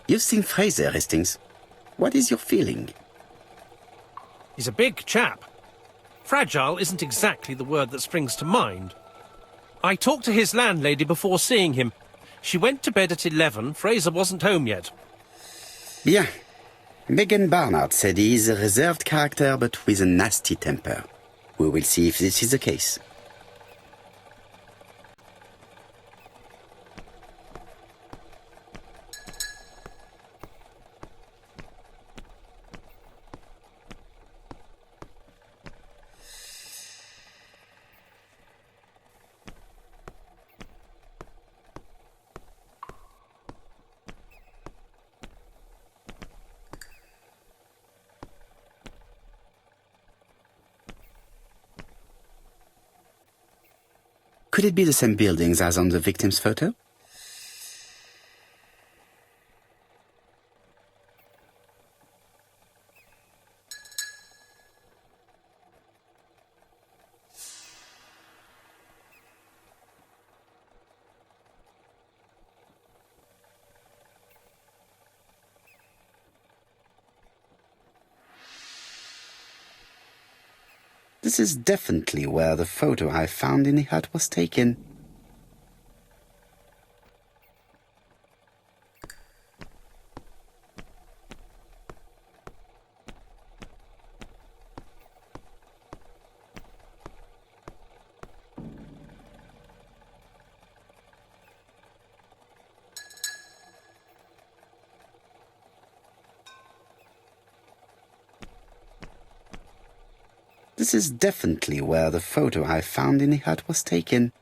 You've seen Fraser, Hastings. What is your feeling? He's a big chap. Fragile isn't exactly the word that springs to mind. I talked to his landlady before seeing him. She went to bed at 11. Fraser wasn't home yet. Bien. Megan Barnard said he is a reserved character but with a nasty temper. We will see if this is the case. Could it be the same buildings as on the victim's photo? This is definitely where the photo I found in the hut was taken. This is definitely where the photo I found in the hut was taken.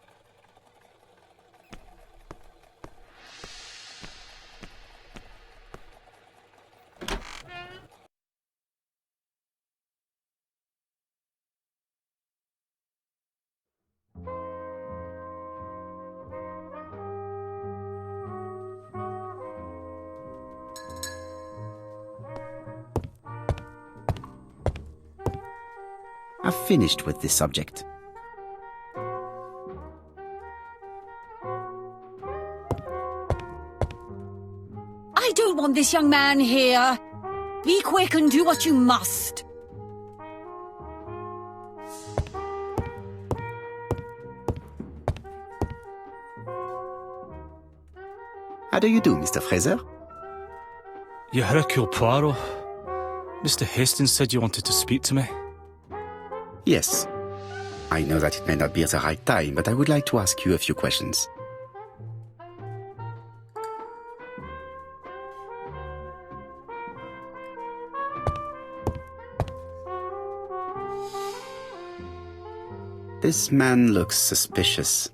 I've finished with this subject. I don't want this young man here. Be quick and do what you must. How do you do, Mr. Fraser? You Hercule Poirot. Mr. Hastings said you wanted to speak to me. Yes. I know that it may not be the right time, but I would like to ask you a few questions. This man looks suspicious.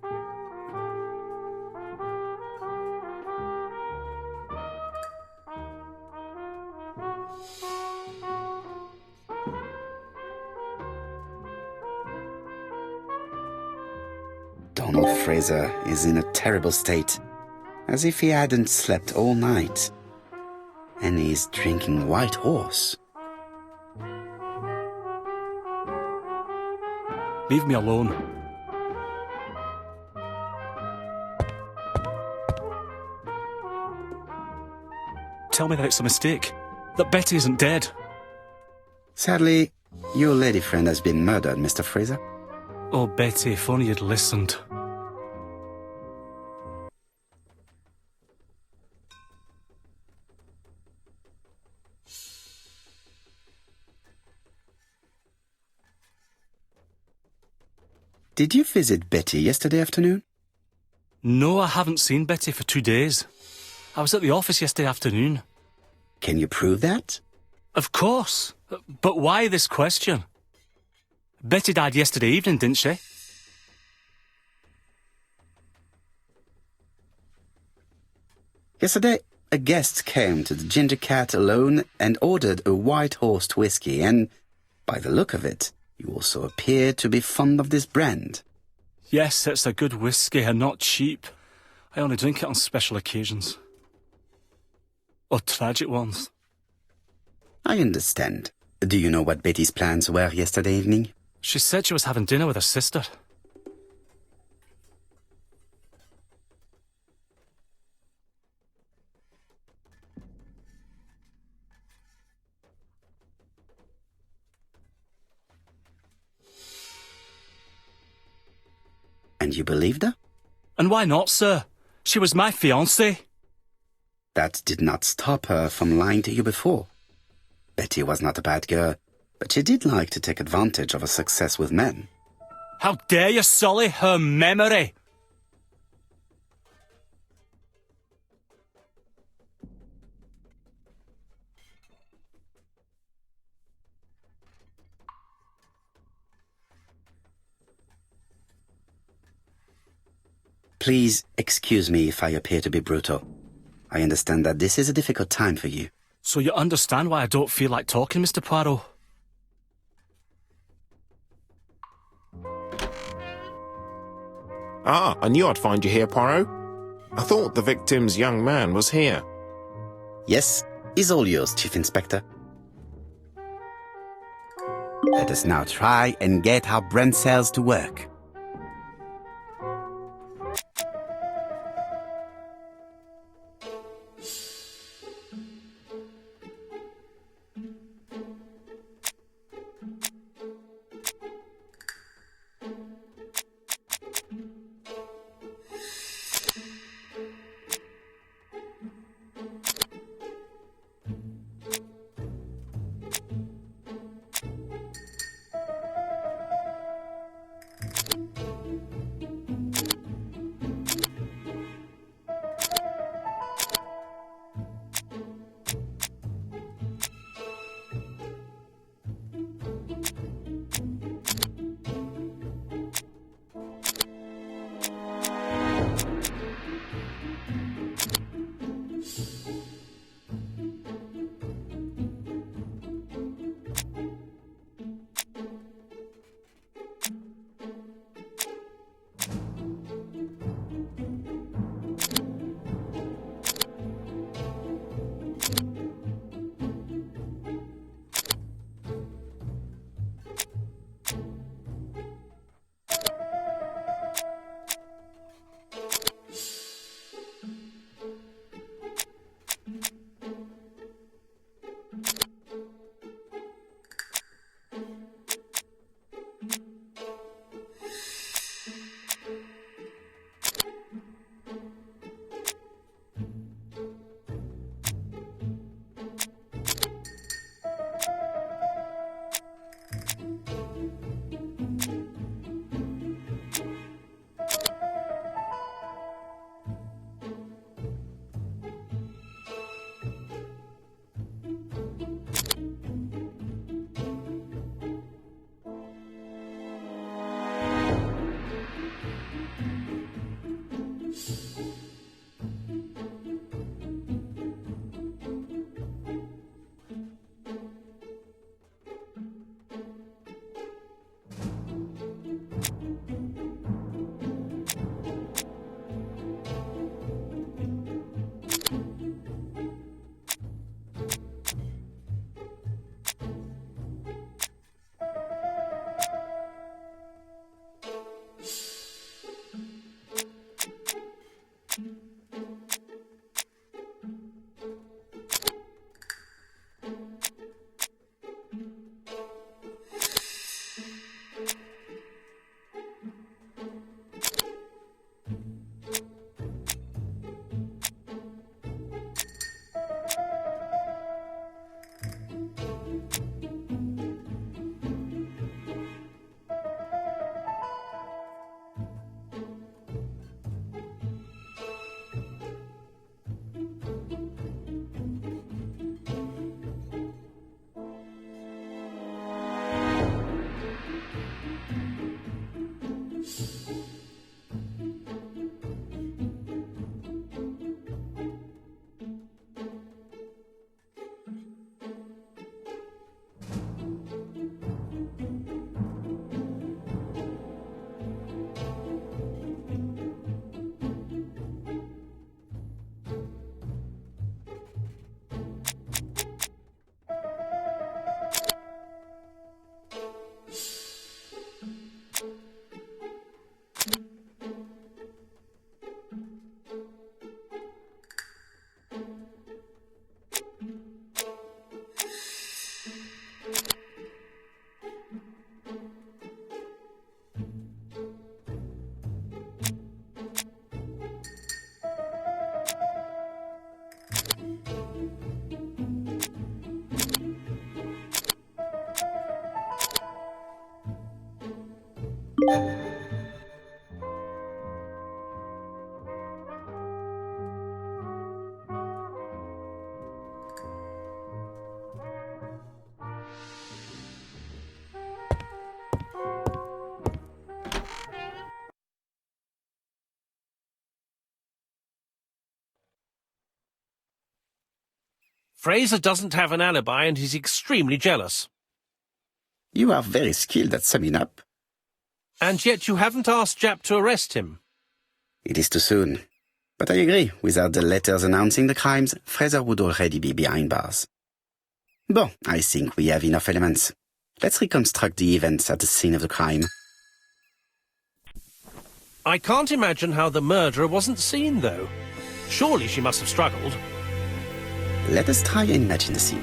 Donald Fraser is in a terrible state, as if he hadn't slept all night. And he's drinking White Horse. Leave me alone. Tell me that it's a mistake, that Betty isn't dead. Sadly, your lady friend has been murdered, Mr. Fraser. Oh, Betty, if only you'd listened. Did you visit Betty yesterday afternoon? No, I haven't seen Betty for 2 days. I was at the office yesterday afternoon. Can you prove that? Of course. But why this question? Betty died yesterday evening, didn't she? Yesterday, a guest came to the Ginger Cat alone and ordered a White Horse whiskey, and by the look of it, you also appear to be fond of this brand. Yes, it's a good whiskey and not cheap. I only drink it on special occasions. Or tragic ones. I understand. Do you know what Betty's plans were yesterday evening? She said she was having dinner with her sister. And you believed her? And why not, sir? She was my fiancée. That did not stop her from lying to you before. Betty was not a bad girl, but she did like to take advantage of her success with men. How dare you sully her memory? Please excuse me if I appear to be brutal. I understand that this is a difficult time for you. So you understand why I don't feel like talking, Mr. Poirot? Ah, I knew I'd find you here, Poirot. I thought the victim's young man was here. Yes, is all yours, Chief Inspector. Let us now try and get our brain cells to work. Fraser doesn't have an alibi and he's extremely jealous. You are very skilled at summing up. And yet you haven't asked Jap to arrest him. It is too soon. But I agree, without the letters announcing the crimes, Fraser would already be behind bars. Bon, I think we have enough elements. Let's reconstruct the events at the scene of the crime. I can't imagine how the murderer wasn't seen, though. Surely she must have struggled. Let us try and imagine the scene.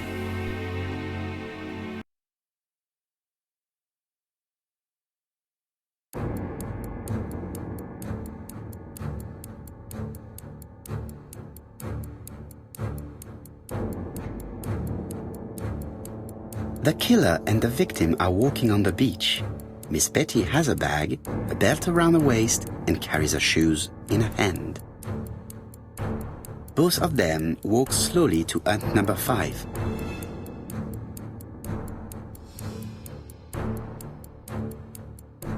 The killer and the victim are walking on the beach. Miss Betty has a bag, a belt around her waist, and carries her shoes in her hand. Both of them walk slowly to hut number 5.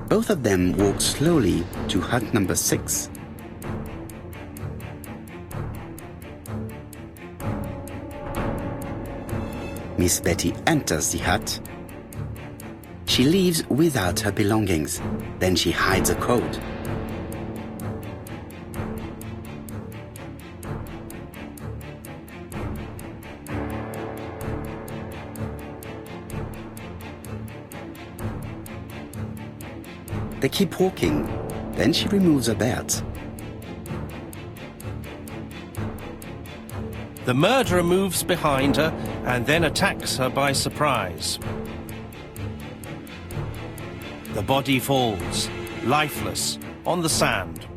Both of them walk slowly to hut number 6. Miss Betty enters the hut. She leaves without her belongings. Then she hides a coat. They keep walking. Then she removes her belt. The murderer moves behind her and then attacks her by surprise. The body falls, lifeless, on the sand.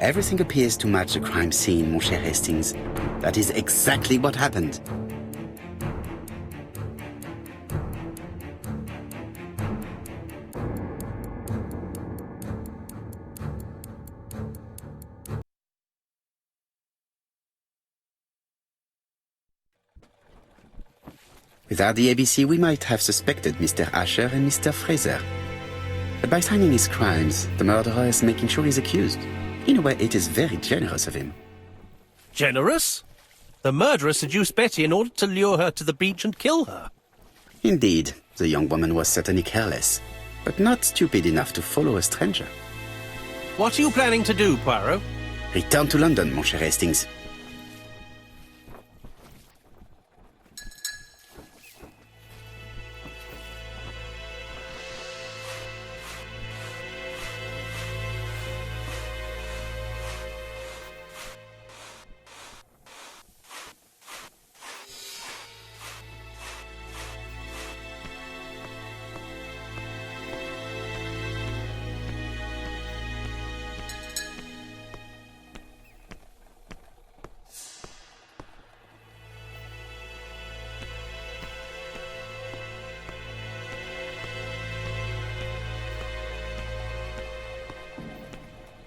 Everything appears to match the crime scene, mon cher Hastings. That is exactly what happened. Without the ABC, we might have suspected Mr. Asher and Mr. Fraser. But by signing his crimes, the murderer is making sure he's accused. In a way, it is very generous of him. Generous? The murderer seduced Betty in order to lure her to the beach and kill her. Indeed, the young woman was certainly careless, but not stupid enough to follow a stranger. What are you planning to do, Poirot? Return to London, mon cher Hastings.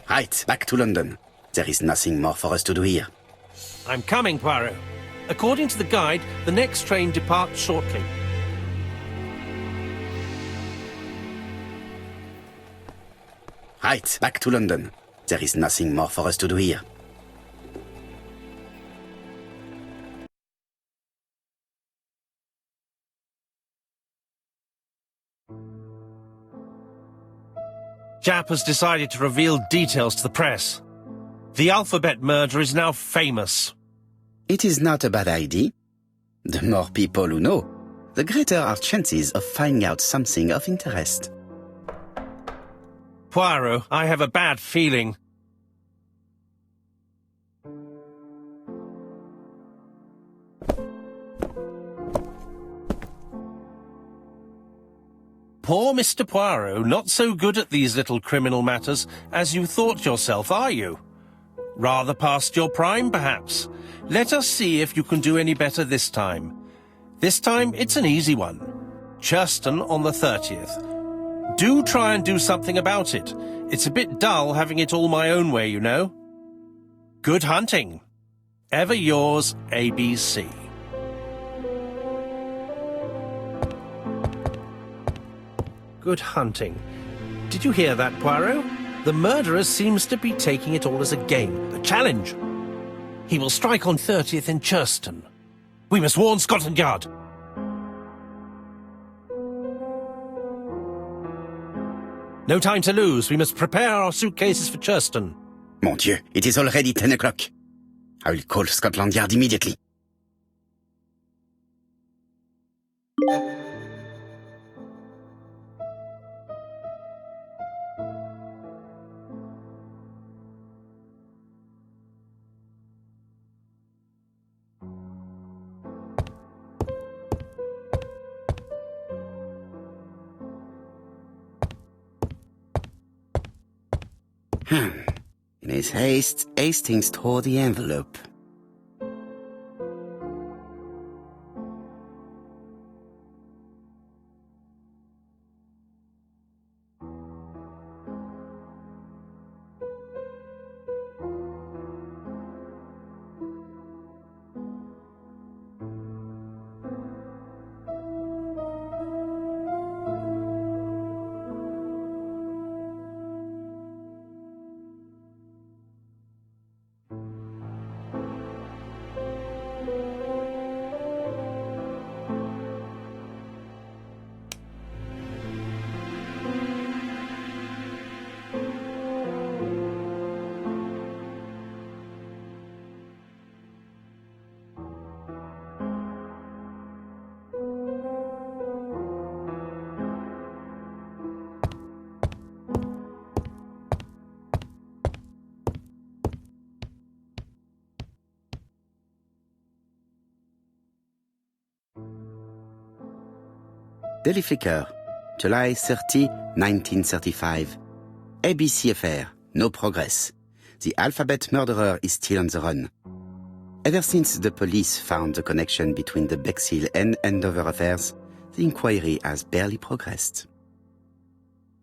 Right, back to London. There is nothing more for us to do here. I'm coming, Poirot. According to the guide, the next train departs shortly. Right, back to London. There is nothing more for us to do here. Jap has decided to reveal details to the press. The alphabet murder is now famous. It is not a bad idea. The more people who know, the greater our chances of finding out something of interest. Poirot, I have a bad feeling. Poor Mr. Poirot, not so good at these little criminal matters as you thought yourself, are you? Rather past your prime, perhaps. Let us see if you can do any better this time. This time, it's an easy one. Churston on the 30th. Do try and do something about it. It's a bit dull having it all my own way, you know. Good hunting. Ever yours, ABC. Good hunting. Did you hear that, Poirot? The murderer seems to be taking it all as a game, a challenge. He will strike on 30th in Churston. We must warn Scotland Yard. No time to lose. We must prepare our suitcases for Churston. Mon Dieu, it is already 10 o'clock. I will call Scotland Yard immediately. In his haste, Hastings tore the envelope. Daily Flicker, July 30, 1935. ABC affair, no progress. The alphabet murderer is still on the run. Ever since the police found the connection between the Bexhill and Andover affairs, the inquiry has barely progressed.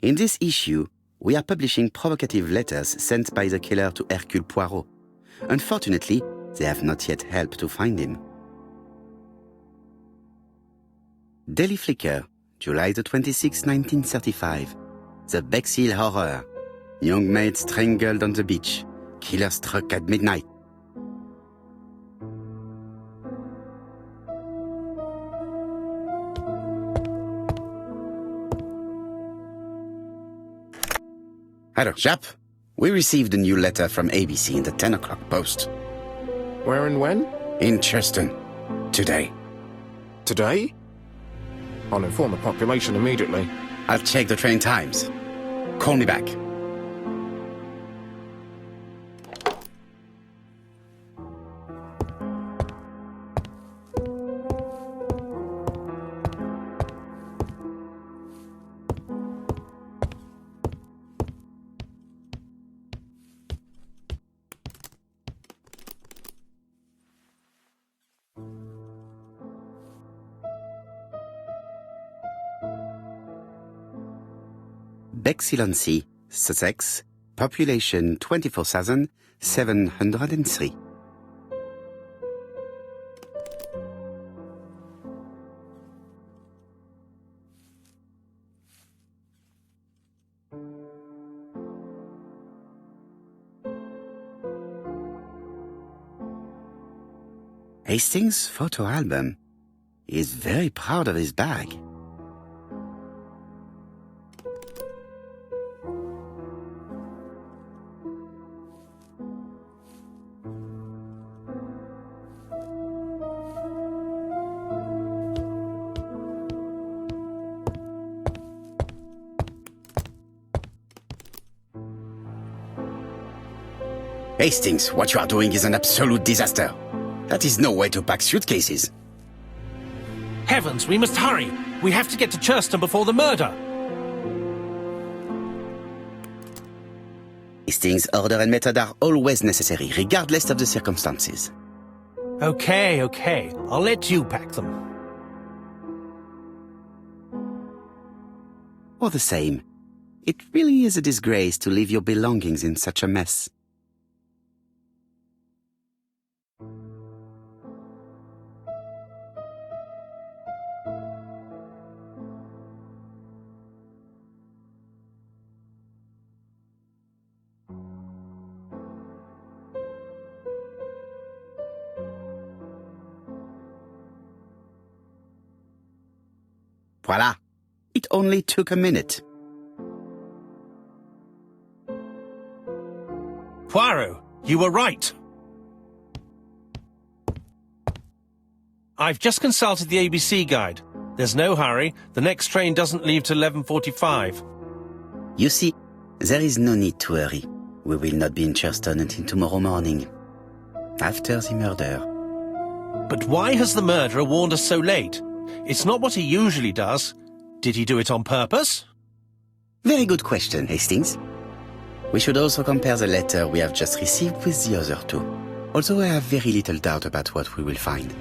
In this issue, we are publishing provocative letters sent by the killer to Hercule Poirot. Unfortunately, they have not yet helped to find him. Daily Flicker, July the 26th, 1935. The Bexhill Horror. Young maid strangled on the beach. Killer struck at midnight. Hello, chap. We received a new letter from ABC in the 10 o'clock post. Where and when? In Churston. Today. Today? I'll inform the population immediately. I'll check the train times. Call me back. Bexhill-on-Sea, Sussex, population 24,703. Hastings' photo album. He is very proud of his bag. Hastings, what you are doing is an absolute disaster. That is no way to pack suitcases. Heavens, we must hurry. We have to get to Churston before the murder. Hastings' order and method are always necessary, regardless of the circumstances. Okay. I'll let you pack them. All the same, it really is a disgrace to leave your belongings in such a mess. Voila! It only took a minute. Poirot, you were right. I've just consulted the ABC guide. There's no hurry. The next train doesn't leave till 11:45. You see, there is no need to hurry. We will not be in Churston until tomorrow morning, after the murder. But why has the murderer warned us so late? It's not what he usually does. Did he do it on purpose? Very good question, Hastings. We should also compare the letter we have just received with the other two, although I have very little doubt about what we will find.